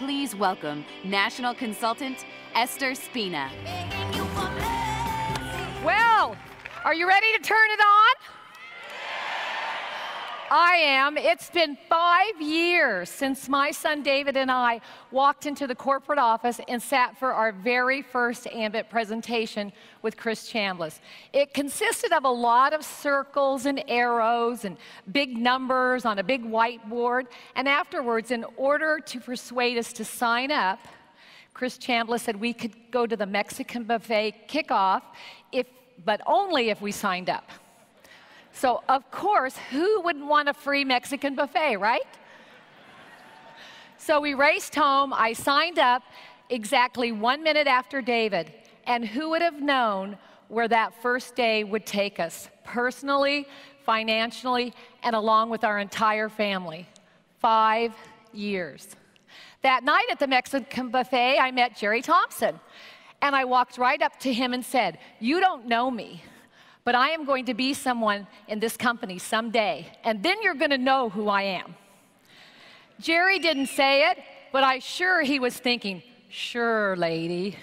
please welcome National Consultant Esther Spina. Well, are you ready to turn it on? I am. It's been 5 years since my son David and I walked into the corporate office and sat for our very first Ambit presentation with Chris Chambliss. It consisted of a lot of circles and arrows and big numbers on a big whiteboard. And afterwards, in order to persuade us to sign up, Chris Chambliss said we could go to the Mexican buffet kickoff, but only if we signed up. So, of course, who wouldn't want a free Mexican buffet, right? So we raced home. I signed up exactly 1 minute after David. And who would have known where that first day would take us, personally, financially, and along with our entire family? 5 years. That night at the Mexican buffet, I met Jerry Thompson. And I walked right up to him and said, "You don't know me, but I am going to be someone in this company someday, and then you're going to know who I am." Jerry didn't say it, but I'm sure he was thinking, "Sure, lady."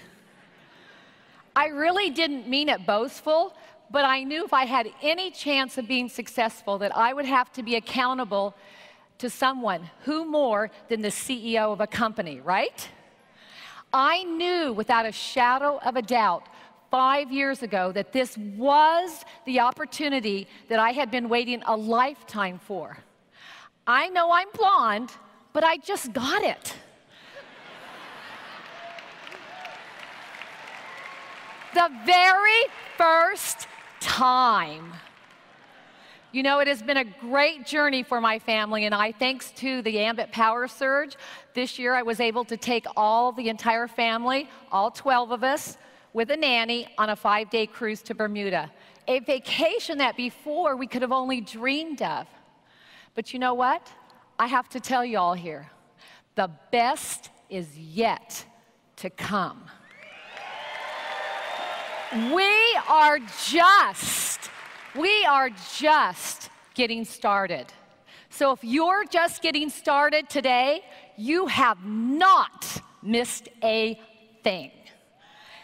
I really didn't mean it boastful, but I knew if I had any chance of being successful that I would have to be accountable to someone. Who more than the CEO of a company, right? I knew without a shadow of a doubt 5 years ago that this was the opportunity that I had been waiting a lifetime for. I know I'm blonde, but I just got it. The very first time. You know, it has been a great journey for my family and I, thanks to the Ambit Power Surge. This year I was able to take the entire family, all 12 of us, with a nanny on a 5-day cruise to Bermuda. A vacation that before we could have only dreamed of. But you know what? I have to tell you all here, the best is yet to come. We are just getting started. So if you're just getting started today, you have not missed a thing.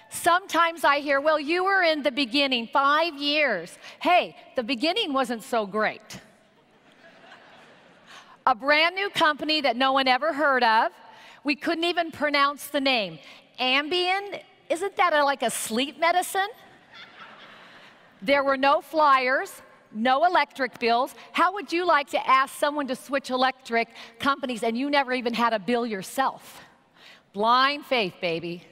Sometimes I hear, "Well, you were in the beginning 5 years. Hey, the beginning wasn't so great. A brand new company that no one ever heard of. We couldn't even pronounce the name. Ambien, isn't that like a sleep medicine? There were no flyers, no electric bills. How would you like to ask someone to switch electric companies and you never even had a bill yourself? Blind faith, baby.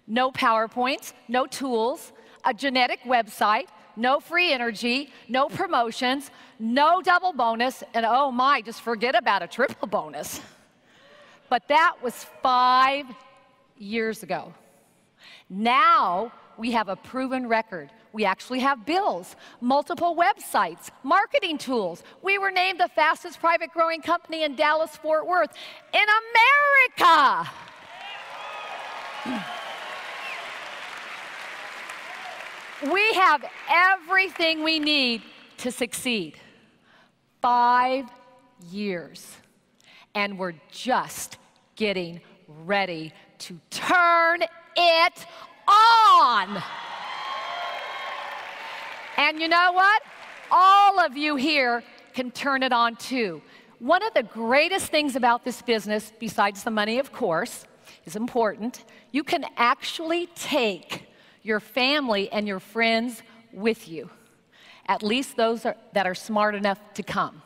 No PowerPoints, no tools, a genetic website, no free energy, no promotions, no double bonus, and oh my, just forget about a triple bonus." But that was 5 years ago. Now we have a proven record. We actually have bills, multiple websites, marketing tools. We were named the fastest private growing company in Dallas-Fort Worth in America. We have everything we need to succeed. 5 years. And we're just getting ready to turn it on. And you know what? All of you here can turn it on too. One of the greatest things about this business, besides the money, of course, is important. You can actually take your family and your friends with you, at least those that are smart enough to come.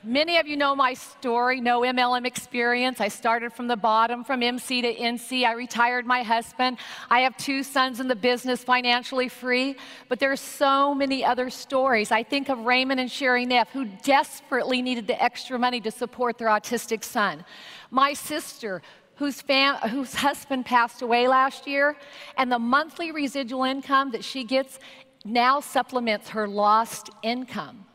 Many of you know my story, no MLM experience. I started from the bottom, from MC to NC. I retired my husband. I have 2 sons in the business, financially free. But there's so many other stories. I think of Raymond and Sherry Neff, who desperately needed the extra money to support their autistic son. My sister, whose husband passed away last year, and the monthly residual income that she gets now supplements her lost income.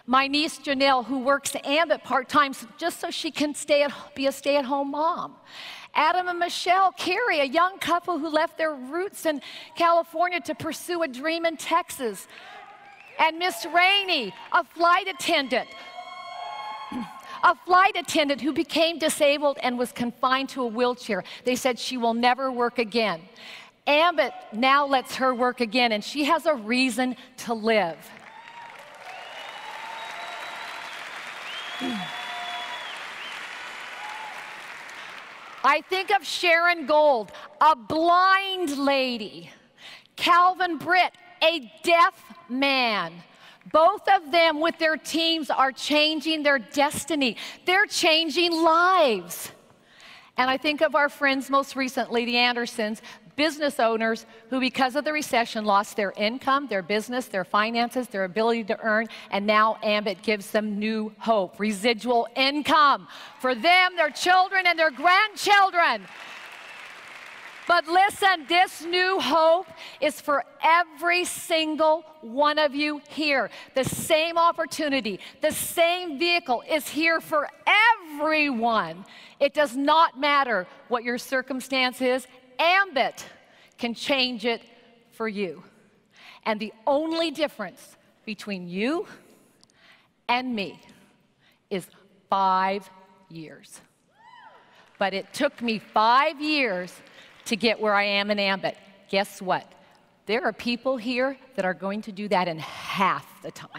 My niece Janelle, who works Ambit part-time just so she can be a stay-at-home mom. Adam and Michelle Carey, a young couple who left their roots in California to pursue a dream in Texas. And Miss Rainey, a flight attendant. a flight attendant who became disabled and was confined to a wheelchair. They said she will never work again. Ambit now lets her work again, and she has a reason to live. I think of Sharon Gold, a blind lady. Calvin Britt, a deaf man. Both of them with their teams are changing their destiny. They're changing lives. And I think of our friends most recently, the Andersons, business owners who, because of the recession, lost their income, their business, their finances, their ability to earn, and now Ambit gives them new hope, residual income for them, their children, and their grandchildren. But listen, this new hope is for every single one of you here. The same opportunity, the same vehicle is here for everyone. It does not matter what your circumstance is. Ambit can change it for you. And the only difference between you and me is 5 years. But it took me 5 years to get where I am in Ambit. Guess what? There are people here that are going to do that in half the time.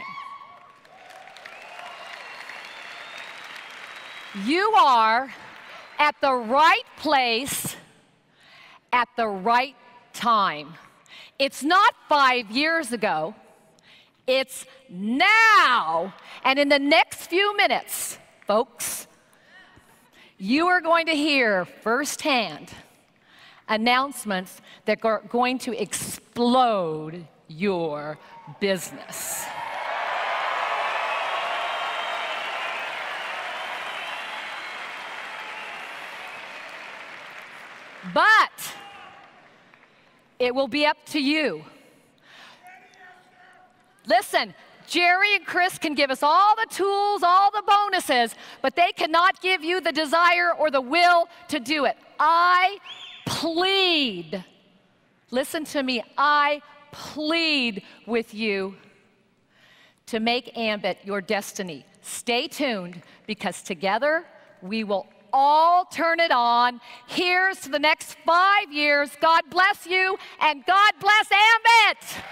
You are at the right place at the right time. It's not 5 years ago, it's now. And in the next few minutes, folks, you are going to hear firsthand announcements that are going to explode your business. But it will be up to you. Listen, Jerry and Chris can give us all the tools, all the bonuses, but they cannot give you the desire or the will to do it. I plead, listen to me, I plead with you to make Ambit your destiny. Stay tuned, because together we will all turn it on. Here's to the next 5 years. God bless you, and God bless Ambit.